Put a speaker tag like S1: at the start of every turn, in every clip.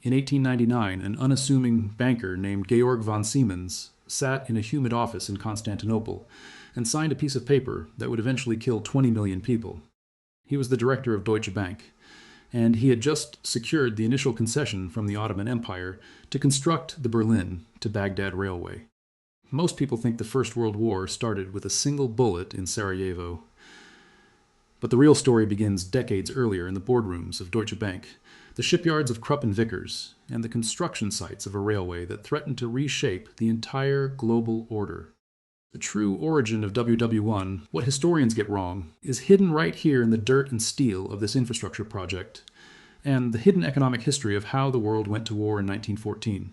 S1: In 1899, an unassuming banker named Georg von Siemens sat in a humid office in Constantinople and signed a piece of paper that would eventually kill 20 million people. He was the director of Deutsche Bank, and he had just secured the initial concession from the Ottoman Empire to construct the Berlin to Baghdad Railway. Most people think the First World War started with a single bullet in Sarajevo. But the real story begins decades earlier in the boardrooms of Deutsche Bank, the shipyards of Krupp and Vickers, and the construction sites of a railway that threatened to reshape the entire global order. The true origin of WW1, what historians get wrong, is hidden right here in the dirt and steel of this infrastructure project, and the hidden economic history of how the world went to war in 1914.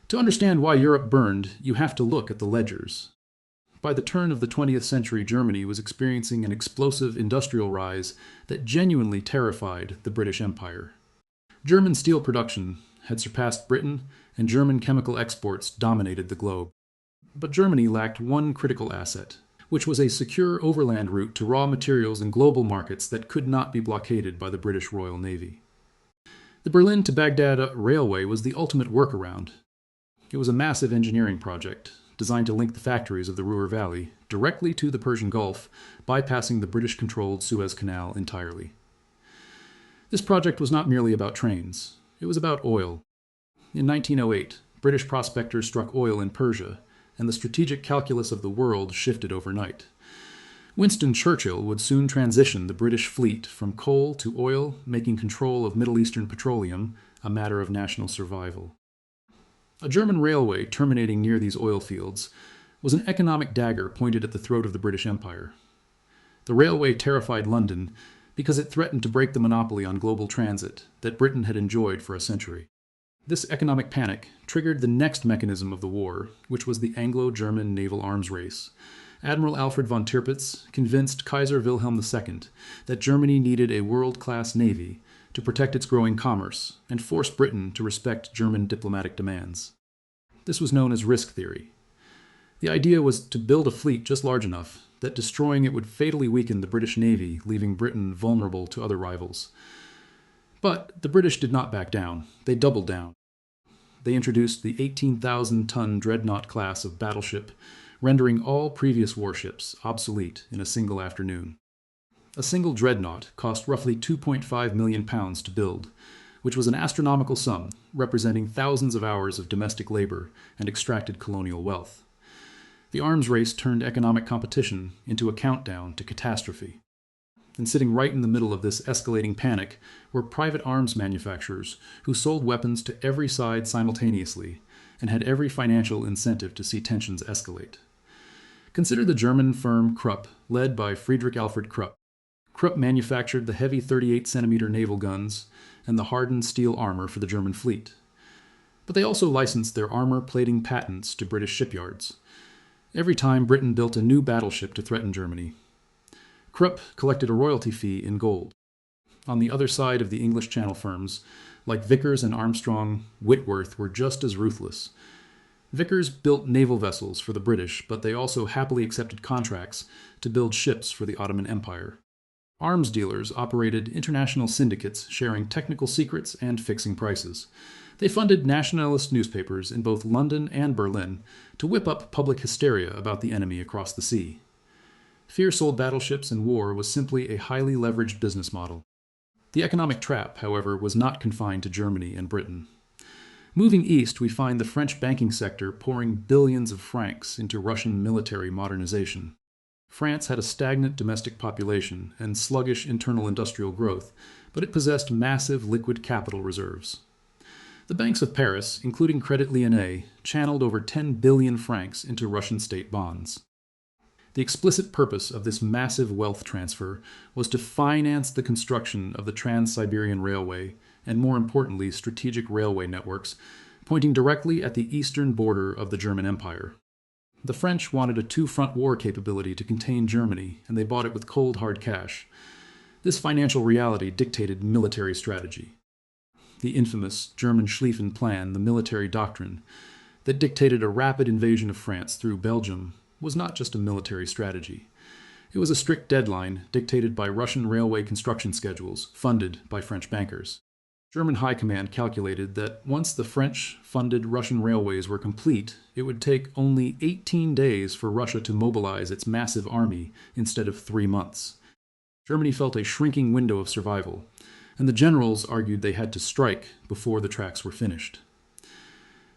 S1: To understand why Europe burned, you have to look at the ledgers. By the turn of the 20th century, Germany was experiencing an explosive industrial rise that genuinely terrified the British Empire. German steel production had surpassed Britain, and German chemical exports dominated the globe. But Germany lacked one critical asset, which was a secure overland route to raw materials in global markets that could not be blockaded by the British Royal Navy. The Berlin to Baghdad Railway was the ultimate workaround. It was a massive engineering project, designed to link the factories of the Ruhr Valley directly to the Persian Gulf, bypassing the British-controlled Suez Canal entirely. This project was not merely about trains. It was about oil. In 1908, British prospectors struck oil in Persia, and the strategic calculus of the world shifted overnight. Winston Churchill would soon transition the British fleet from coal to oil, making control of Middle Eastern petroleum a matter of national survival. A German railway terminating near these oil fields was an economic dagger pointed at the throat of the British Empire. The railway terrified London because it threatened to break the monopoly on global transit that Britain had enjoyed for a century. This economic panic triggered the next mechanism of the war, which was the Anglo-German naval arms race. Admiral Alfred von Tirpitz convinced Kaiser Wilhelm II that Germany needed a world-class navy to protect its growing commerce and force Britain to respect German diplomatic demands. This was known as risk theory. The idea was to build a fleet just large enough that destroying it would fatally weaken the British Navy, leaving Britain vulnerable to other rivals. But the British did not back down. They doubled down. They introduced the 18,000-ton dreadnought class of battleship, rendering all previous warships obsolete in a single afternoon. A single dreadnought cost roughly £2.5 million to build, which was an astronomical sum, representing thousands of hours of domestic labor and extracted colonial wealth. The arms race turned economic competition into a countdown to catastrophe. And sitting right in the middle of this escalating panic were private arms manufacturers who sold weapons to every side simultaneously and had every financial incentive to see tensions escalate. Consider the German firm Krupp, led by Friedrich Alfred Krupp. Krupp manufactured the heavy 38-centimeter naval guns and the hardened steel armor for the German fleet. But they also licensed their armor-plating patents to British shipyards. Every time Britain built a new battleship to threaten Germany, Krupp collected a royalty fee in gold. On the other side of the English Channel firms, like Vickers and Armstrong, Whitworth were just as ruthless. Vickers built naval vessels for the British, but they also happily accepted contracts to build ships for the Ottoman Empire. Arms dealers operated international syndicates sharing technical secrets and fixing prices. They funded nationalist newspapers in both London and Berlin to whip up public hysteria about the enemy across the sea. Fear-sold battleships in war was simply a highly leveraged business model. The economic trap, however, was not confined to Germany and Britain. Moving east, we find the French banking sector pouring billions of francs into Russian military modernization. France had a stagnant domestic population and sluggish internal industrial growth, but it possessed massive liquid capital reserves. The banks of Paris, including Credit Lyonnais, channeled over 10 billion francs into Russian state bonds. The explicit purpose of this massive wealth transfer was to finance the construction of the Trans-Siberian Railway and, more importantly, strategic railway networks, pointing directly at the eastern border of the German Empire. The French wanted a two-front war capability to contain Germany, and they bought it with cold, hard cash. This financial reality dictated military strategy. The infamous German Schlieffen Plan, the military doctrine, that dictated a rapid invasion of France through Belgium, was not just a military strategy. It was a strict deadline dictated by Russian railway construction schedules, funded by French bankers. German High Command calculated that once the French-funded Russian railways were complete, it would take only 18 days for Russia to mobilize its massive army instead of 3 months. Germany felt a shrinking window of survival, and the generals argued they had to strike before the tracks were finished.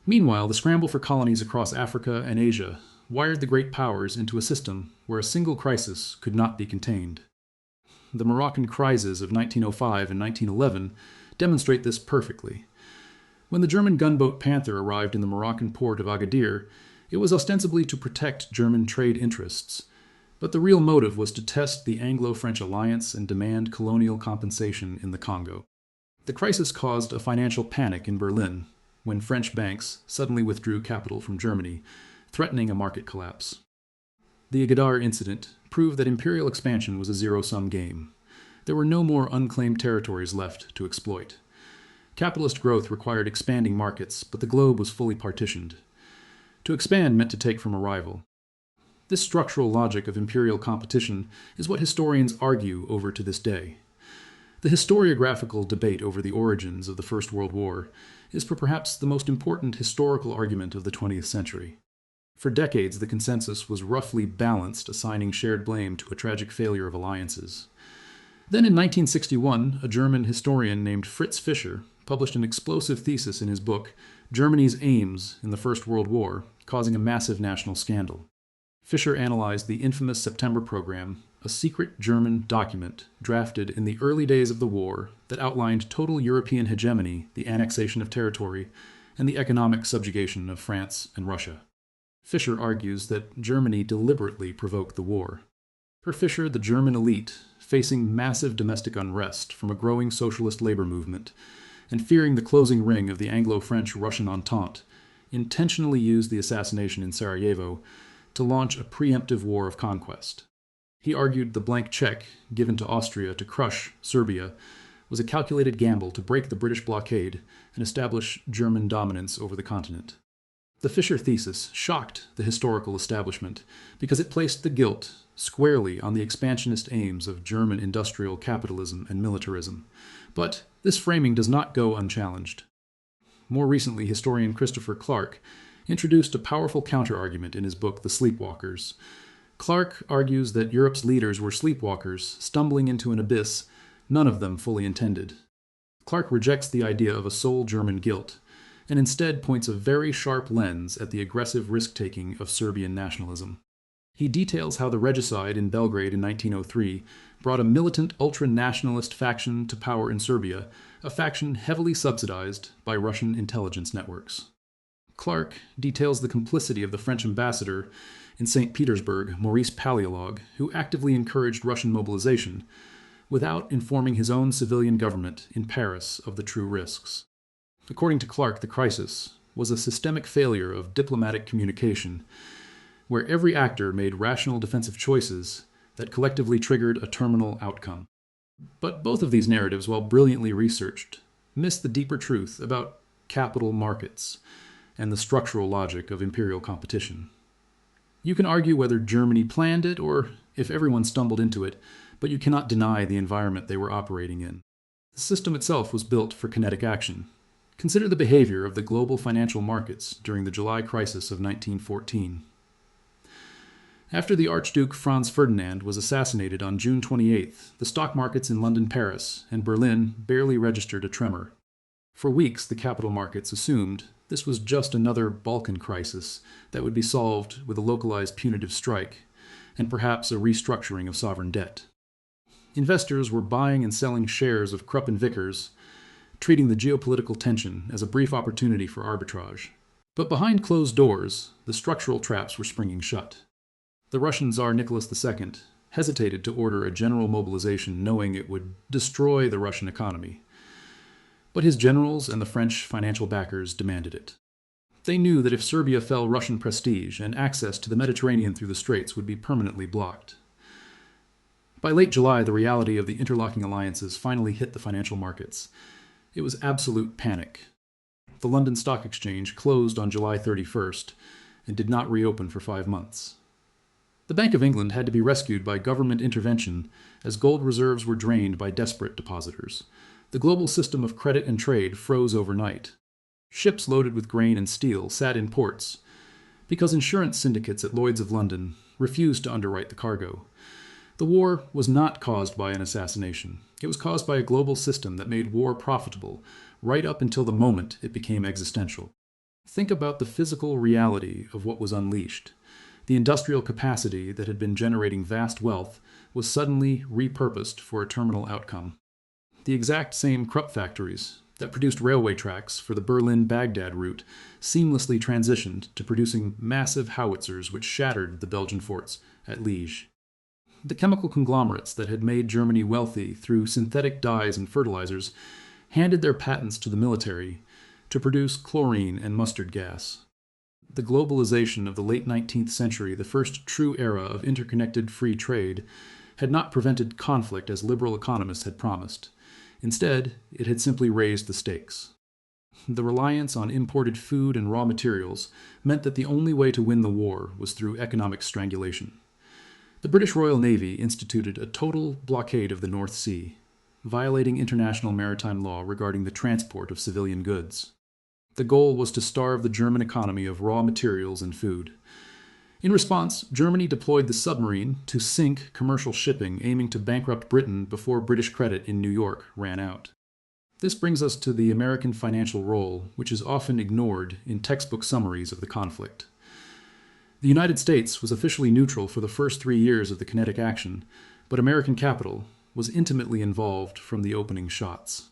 S1: Meanwhile, the scramble for colonies across Africa and Asia wired the great powers into a system where a single crisis could not be contained. The Moroccan crises of 1905 and 1911 demonstrate this perfectly. When the German gunboat Panther arrived in the Moroccan port of Agadir, it was ostensibly to protect German trade interests, but the real motive was to test the Anglo-French alliance and demand colonial compensation in the Congo. The crisis caused a financial panic in Berlin when French banks suddenly withdrew capital from Germany, threatening a market collapse. The Agadir incident proved that imperial expansion was a zero-sum game. There were no more unclaimed territories left to exploit. Capitalist growth required expanding markets, but the globe was fully partitioned. To expand meant to take from a rival. This structural logic of imperial competition is what historians argue over to this day. The historiographical debate over the origins of the First World War is perhaps the most important historical argument of the 20th century. For decades, the consensus was roughly balanced, assigning shared blame to a tragic failure of alliances. Then in 1961, a German historian named Fritz Fischer published an explosive thesis in his book, Germany's Aims in the First World War, causing a massive national scandal. Fischer analyzed the infamous September Program, a secret German document drafted in the early days of the war that outlined total European hegemony, the annexation of territory, and the economic subjugation of France and Russia. Fischer argues that Germany deliberately provoked the war. Per Fischer, the German elite, facing massive domestic unrest from a growing socialist labor movement, and fearing the closing ring of the Anglo-French-Russian Entente, intentionally used the assassination in Sarajevo to launch a preemptive war of conquest. He argued the blank check given to Austria to crush Serbia was a calculated gamble to break the British blockade and establish German dominance over the continent. The Fischer thesis shocked the historical establishment because it placed the guilt squarely on the expansionist aims of German industrial capitalism and militarism. But this framing does not go unchallenged. More recently, historian Christopher Clark introduced a powerful counterargument in his book, The Sleepwalkers. Clark argues that Europe's leaders were sleepwalkers, stumbling into an abyss none of them fully intended. Clark rejects the idea of a sole German guilt, and instead points a very sharp lens at the aggressive risk-taking of Serbian nationalism. He details how the regicide in Belgrade in 1903 brought a militant ultra-nationalist faction to power in Serbia, a faction heavily subsidized by Russian intelligence networks. Clark details the complicity of the French ambassador in St. Petersburg, Maurice Paleolog, who actively encouraged Russian mobilization, without informing his own civilian government in Paris of the true risks. According to Clark, the crisis was a systemic failure of diplomatic communication, where every actor made rational defensive choices that collectively triggered a terminal outcome. But both of these narratives, while brilliantly researched, miss the deeper truth about capital markets and the structural logic of imperial competition. You can argue whether Germany planned it or if everyone stumbled into it, but you cannot deny the environment they were operating in. The system itself was built for kinetic action. Consider the behavior of the global financial markets during the July crisis of 1914. After the Archduke Franz Ferdinand was assassinated on June 28th, the stock markets in London, Paris, and Berlin barely registered a tremor. For weeks, the capital markets assumed this was just another Balkan crisis that would be solved with a localized punitive strike, and perhaps a restructuring of sovereign debt. Investors were buying and selling shares of Krupp and Vickers, treating the geopolitical tension as a brief opportunity for arbitrage. But behind closed doors, the structural traps were springing shut. The Russian Tsar Nicholas II hesitated to order a general mobilization knowing it would destroy the Russian economy. But his generals and the French financial backers demanded it. They knew that if Serbia fell, Russian prestige and access to the Mediterranean through the Straits would be permanently blocked. By late July, the reality of the interlocking alliances finally hit the financial markets. It was absolute panic. The London Stock Exchange closed on July 31st and did not reopen for 5 months. The Bank of England had to be rescued by government intervention as gold reserves were drained by desperate depositors. The global system of credit and trade froze overnight. Ships loaded with grain and steel sat in ports because insurance syndicates at Lloyd's of London refused to underwrite the cargo. The war was not caused by an assassination. It was caused by a global system that made war profitable right up until the moment it became existential. Think about the physical reality of what was unleashed. The industrial capacity that had been generating vast wealth was suddenly repurposed for a terminal outcome. The exact same Krupp factories that produced railway tracks for the Berlin-Baghdad route seamlessly transitioned to producing massive howitzers which shattered the Belgian forts at Liège. The chemical conglomerates that had made Germany wealthy through synthetic dyes and fertilizers handed their patents to the military to produce chlorine and mustard gas. The globalization of the late 19th century, the first true era of interconnected free trade, had not prevented conflict as liberal economists had promised. Instead, it had simply raised the stakes. The reliance on imported food and raw materials meant that the only way to win the war was through economic strangulation. The British Royal Navy instituted a total blockade of the North Sea, violating international maritime law regarding the transport of civilian goods. The goal was to starve the German economy of raw materials and food. In response, Germany deployed the submarine to sink commercial shipping aiming to bankrupt Britain before British credit in New York ran out. This brings us to the American financial role, which is often ignored in textbook summaries of the conflict. The United States was officially neutral for the first 3 years of the kinetic action, but American capital was intimately involved from the opening shots.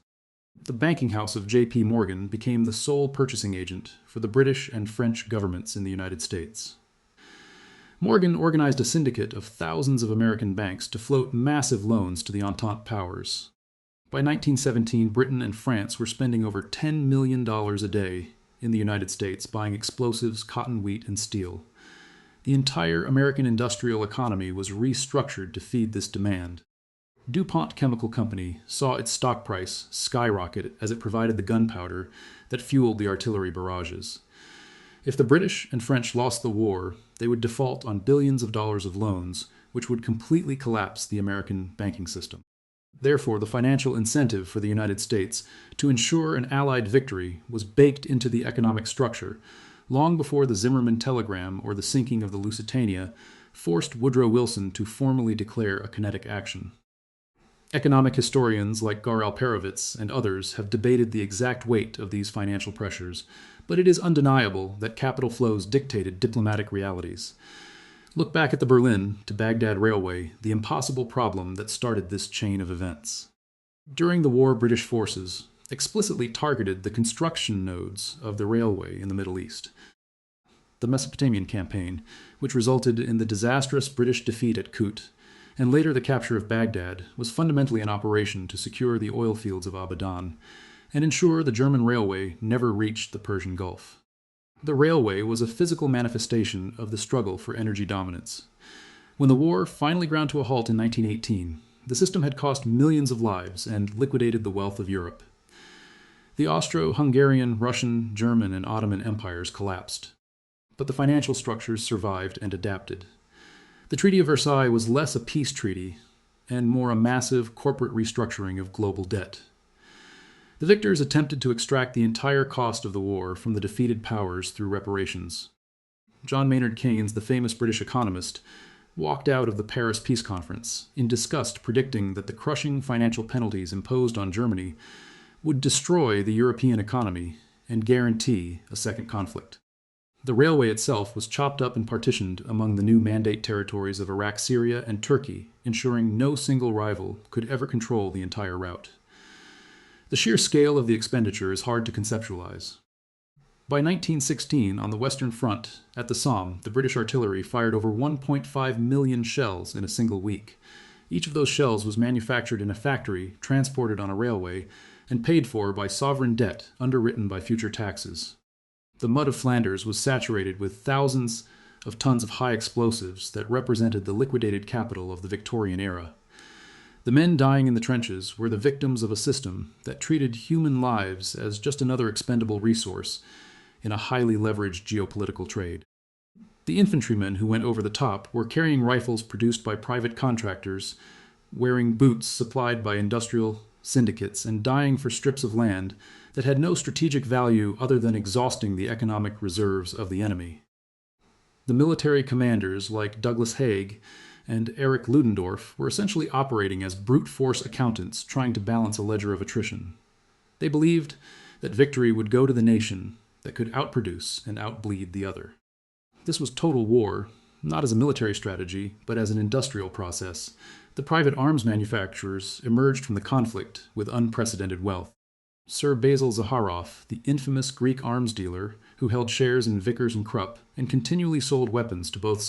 S1: The banking house of J.P. Morgan became the sole purchasing agent for the British and French governments in the United States. Morgan organized a syndicate of thousands of American banks to float massive loans to the Entente powers. By 1917, Britain and France were spending over $10 million a day in the United States buying explosives, cotton, wheat, and steel. The entire American industrial economy was restructured to feed this demand. DuPont Chemical Company saw its stock price skyrocket as it provided the gunpowder that fueled the artillery barrages. If the British and French lost the war, they would default on billions of dollars of loans, which would completely collapse the American banking system. Therefore, the financial incentive for the United States to ensure an Allied victory was baked into the economic structure, long before the Zimmermann telegram or the sinking of the Lusitania forced Woodrow Wilson to formally declare a kinetic action. Economic historians like Gar Alperovitz and others have debated the exact weight of these financial pressures, but it is undeniable that capital flows dictated diplomatic realities. Look back at the Berlin to Baghdad Railway, the impossible problem that started this chain of events. During the war, British forces explicitly targeted the construction nodes of the railway in the Middle East. The Mesopotamian campaign, which resulted in the disastrous British defeat at Kut, and later the capture of Baghdad, was fundamentally an operation to secure the oil fields of Abadan and ensure the German railway never reached the Persian Gulf. The railway was a physical manifestation of the struggle for energy dominance. When the war finally ground to a halt in 1918, the system had cost millions of lives and liquidated the wealth of Europe. The Austro-Hungarian, Russian, German, and Ottoman empires collapsed, but the financial structures survived and adapted. The Treaty of Versailles was less a peace treaty and more a massive corporate restructuring of global debt. The victors attempted to extract the entire cost of the war from the defeated powers through reparations. John Maynard Keynes, the famous British economist, walked out of the Paris Peace Conference in disgust, predicting that the crushing financial penalties imposed on Germany would destroy the European economy and guarantee a second conflict. The railway itself was chopped up and partitioned among the new mandate territories of Iraq, Syria, and Turkey, ensuring no single rival could ever control the entire route. The sheer scale of the expenditure is hard to conceptualize. By 1916, on the Western Front, at the Somme, the British artillery fired over 1.5 million shells in a single week. Each of those shells was manufactured in a factory, transported on a railway, and paid for by sovereign debt underwritten by future taxes. The mud of Flanders was saturated with thousands of tons of high explosives that represented the liquidated capital of the Victorian era. The men dying in the trenches were the victims of a system that treated human lives as just another expendable resource in a highly leveraged geopolitical trade. The infantrymen who went over the top were carrying rifles produced by private contractors, wearing boots supplied by industrial syndicates, and dying for strips of land that had no strategic value other than exhausting the economic reserves of the enemy. The military commanders like Douglas Haig and Erich Ludendorff were essentially operating as brute force accountants trying to balance a ledger of attrition. They believed that victory would go to the nation that could outproduce and outbleed the other. This was total war, not as a military strategy, but as an industrial process. The private arms manufacturers emerged from the conflict with unprecedented wealth. Sir Basil Zaharoff, the infamous Greek arms dealer who held shares in Vickers and Krupp and continually sold weapons to both sides,